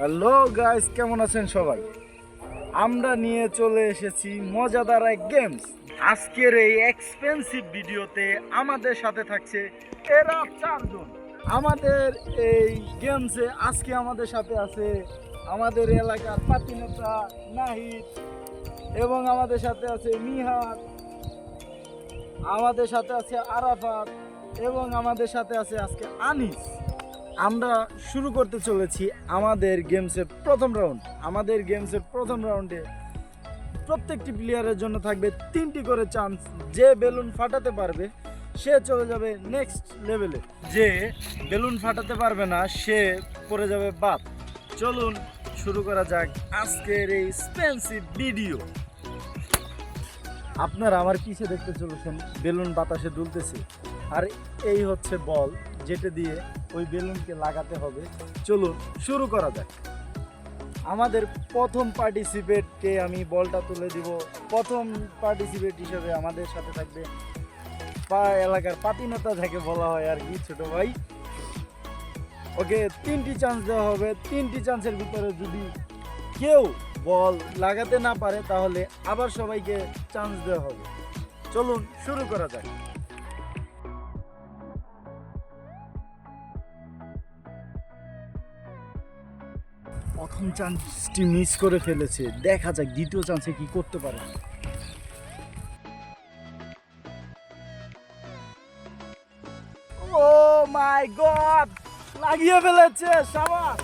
Hello guys, কেমন আছেন সবাই? আমরা নিয়ে চলে এসেছি মজাদার এক গেমস। আজকের এই এক্সপেন্সিভ ভিডিওতে আমাদের সাথে থাকছে এরা চারজন। আমাদের এই গেমসে আজকে আমাদের সাথে আছে আমাদের এলাকার পাতিনেতা নাহিদ, এবং আমাদের সাথে আছে মিহাদ, আমাদের সাথে আছে আরাফাত, এবং আমাদের সাথে আছে আজকে আনিস। আমরা শুরু করতে চলেছি আমাদের গেমসের প্রথম রাউন্ড। আমাদের গেমসের প্রথম রাউন্ডে প্রত্যেকটি প্লেয়ারের জন্য থাকবে 3টি করে চান্স। যে বেলুন ফাটাতে পারবে সে চলে যাবে নেক্সট লেভেলে, যে বেলুন ফাটাতে পারবে না সে পড়ে যাবে বাদ। চলুন শুরু করা যাক আজকের এই এক্সপেন্সিভ ভিডিও। আপনারা আমার পিছে দেখতে চলেছেন বেলুন বাতাসে দুলতেছে, আর এই হচ্ছে বল যেটা দিয়ে ওই বেলুনকে লাগাতে হবে। চলুন শুরু করা যাক। আমাদের প্রথম পার্টিসিপেটকে আমি বলটা তুলে দিব। প্রথম পার্টিসিপেট হিসেবে আমাদের সাথে থাকবে এলাকার পাতিনেতা যাকে বলা হয় আর কি, ছোট ভাই। ওকে 3টি চান্স দেওয়া হবে। 3টি চান্সের ভিতরে যদি কেউ বল লাগাতে না পারে তাহলে আবার সবাইকে চান্স দেওয়া হবে। চলুন শুরু করা যাক। প্রথম চান্সটি মিস করে ফেলেছে, দেখা যাক দ্বিতীয় চান্সে কি করতে পারে। ও মাই গড, লাগিয়ে ফেলেছে, শাবাশ।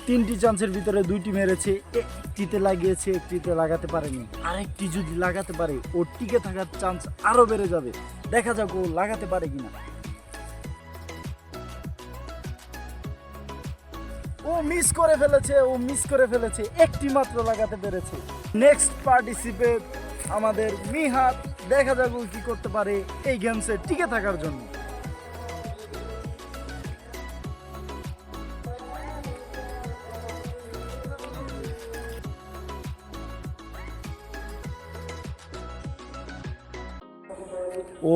3টি চান্সের ভিতরে 2টি মেরেছে, একটিতে লাগিয়েছে, একটিতে লাগাতে পারেনি। আরেকটি যদি লাগাতে পারে ওর টিকে থাকার চান্স আরো বেড়ে যাবে। দেখা যাক ও লাগাতে পারে কিনা। ও মিস করে ফেলেছে, একটি মাত্র লাগাতে পেরেছে। নেক্সট পার্টিসিপেট আমাদের মিহাদ। দেখা যাক ও কি করতে পারে এই গেমসে টিকে থাকার জন্য। ও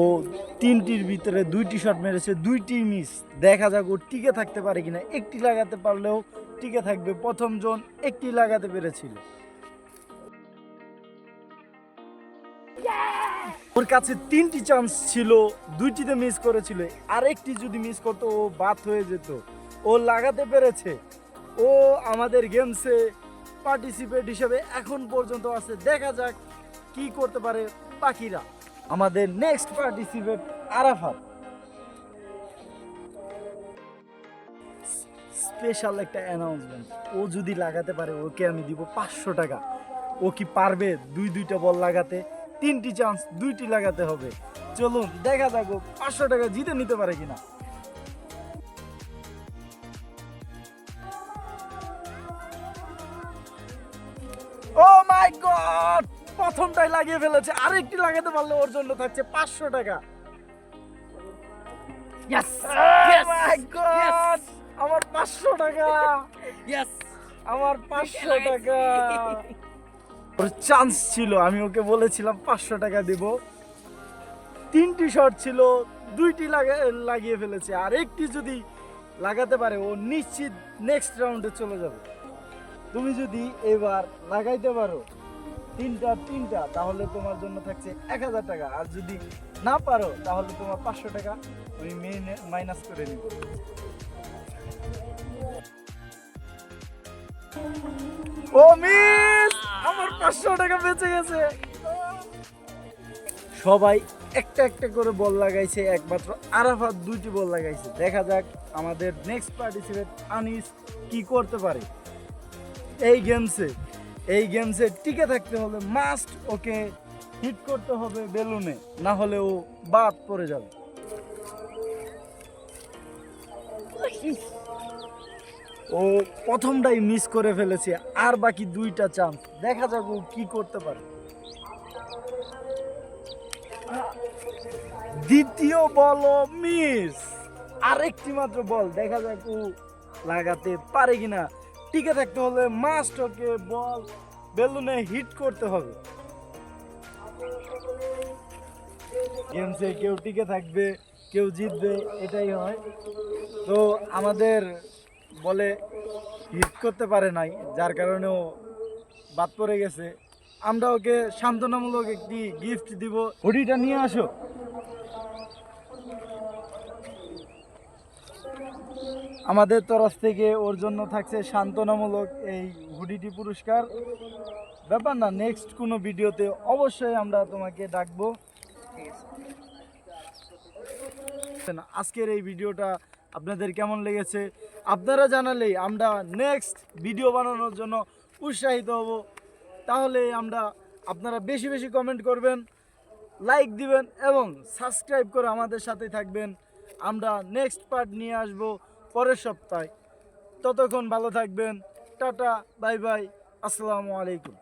3টির ভিতরে 2টি শট মেরেছে, 2টি মিস। দেখা যাক ও টিকে থাকতে পারে কিনা। একটি লাগাতে পারলেও টিকে থাকবে। প্রথম জন একটি লাগাতে পেরেছিল। ওর কাছে 3টি চান্স ছিল, 2টিতে মিস করেছিল। আরেকটি যদি মিস করতো ও বাদ হয়ে যেত। ও লাগাতে পেরেছে। ও আমাদের গেমসে পার্টিসিপেট হিসেবে এখন পর্যন্ত আছে। দেখা যাক কি করতে পারে বাকিরা। আমাদের নেক্সট পার্টিসিপেট আরাফাত। স্পেশাল একটা অ্যানাউন্সমেন্ট, ও যদি লাগাতে পারে ওকে আমি দিব 500 টাকা। ও কি পারবে দুইটা বল লাগাতে? 3টি চান্স, 2টি লাগাতে হবে। চলুন দেখা যাক ও 500 টাকা জিতে নিতে পারে কিনা। ও মাই গড, প্রথমটাই লাগিয়ে ফেলেছে। আরেকটি লাগাতে পারলে ওর জন্য থাকছে 500 টাকা। Yes! Oh my God! আমার 500 টাকা। Yes! আমার 500 টাকা। ওর চান্স ছিল, আমি ওকে বলেছিলাম 500 টাকা দেব। 3টি শট ছিল, 2টি লাগিয়ে ফেলেছে। আর একটি যদি লাগাতে পারে ও নিশ্চিত নেক্সট রাউন্ডে চলে যাবে। তুমি যদি এবার লাগাইতে পারো তিনটা তাহলে তোমার জন্য থাকছে 1000 টাকা। আর যদি না পারো তাহলে তোমার 500 টাকা আমি মাইনাস করে নিব। ও মিস, আমার 500 টাকা বেঁচে গেছে। সবাই একটা করে বল লাগাইছে, একমাত্র আরাফাত 2টি বল লাগাইছে। দেখা যাক আমাদের নেক্সট পার্টিসিপেট আনিস কি করতে পারে এই গেমসে টিকে থাকতে হলে মাস্ট ওকে হিট করতে হবে বেলুনে, না হলে ও বাদ পড়ে যাবে। ও প্রথমটাই মিস করে ফেলেছে, আর বাকি 2টা চান্স। দেখা যাক ও কি করতে পারে। দ্বিতীয় বলও মিস, আরেকটি মাত্র বল। দেখা যাক ও লাগাতে পারে কিনা। টিকে থাকতে হলে মাস্ট ওকে বল বেলুনে হিট করতে হবে। গেমসে কেউ টিকে থাকবে, কেউ জিতবে, এটাই হয়। তো আমাদের বলে হিট করতে পারে নাই, যার কারণে ও বাদ পড়ে গেছে। আমরা ওকে সান্ত্বনামূলক একটি গিফট দিব। হুডিটা নিয়ে আসো। আমাদের তরফ থেকে ওর জন্য থাকছে সান্ত্বনামূলক এই হুডিটি পুরস্কার। ব্যাপার না, নেক্সট কোনো ভিডিওতে অবশ্যই আমরা তোমাকে ডাকবো। আজকের এই ভিডিওটা আপনাদের কেমন লেগেছে আপনারা জানালেই আমরা নেক্সট ভিডিও বানানোর জন্য উৎসাহিত হব। তাহলে আপনারা বেশি বেশি কমেন্ট করবেন, লাইক দিবেন এবং সাবস্ক্রাইব করে আমাদের সাথে থাকবেন। আমরা নেক্সট পার্ট নিয়ে আসব পরের সপ্তাহে। ততক্ষণ ভালো থাকবেন। টাটা, বাই বাই, আসসালামু আলাইকুম।